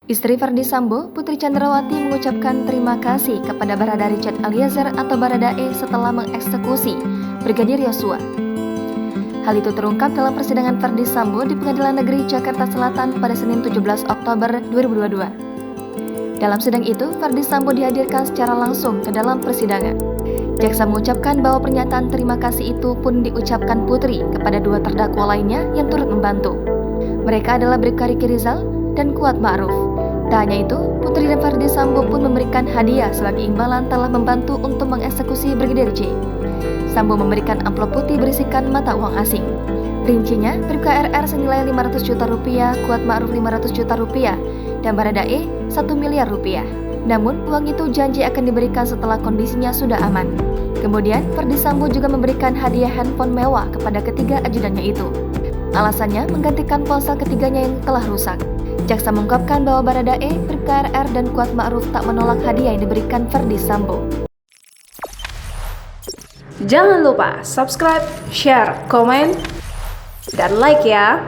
Istri Ferdy Sambo, Putri Chandrawati mengucapkan terima kasih kepada Barada Richard Eliezer atau Baradae setelah mengeksekusi Brigadir Yosua. Hal itu terungkap dalam persidangan Ferdy Sambo di Pengadilan Negeri Jakarta Selatan pada Senin 17 Oktober 2022. Dalam sidang itu, Ferdy Sambo dihadirkan secara langsung ke dalam persidangan. Jaksa mengucapkan bahwa pernyataan terima kasih itu pun diucapkan Putri kepada dua terdakwa lainnya yang turut membantu. Mereka adalah Bribka Riki Rizal dan Kuat Ma'ruf. Tak hanya itu, Putri dan Ferdy Sambo pun memberikan hadiah sebagai imbalan telah membantu untuk mengeksekusi Brigadir J. Sambo memberikan amplop putih berisikan mata uang asing. Rincinya, Bribka RR senilai 500 juta rupiah, Kuat Ma'ruf 500 juta rupiah, dan Baradae 1 miliar rupiah. Namun, uang itu janji akan diberikan setelah kondisinya sudah aman. Kemudian, Ferdy Sambo juga memberikan hadiah handphone mewah kepada ketiga ajudannya itu. Alasannya menggantikan ponsel ketiganya yang telah rusak. Jaksa mengungkapkan bahwa Baradae, Bribka RR, dan Kuat Ma'ruf tak menolak hadiah yang diberikan Ferdy Sambo. Jangan lupa subscribe, share, komen, dan like ya!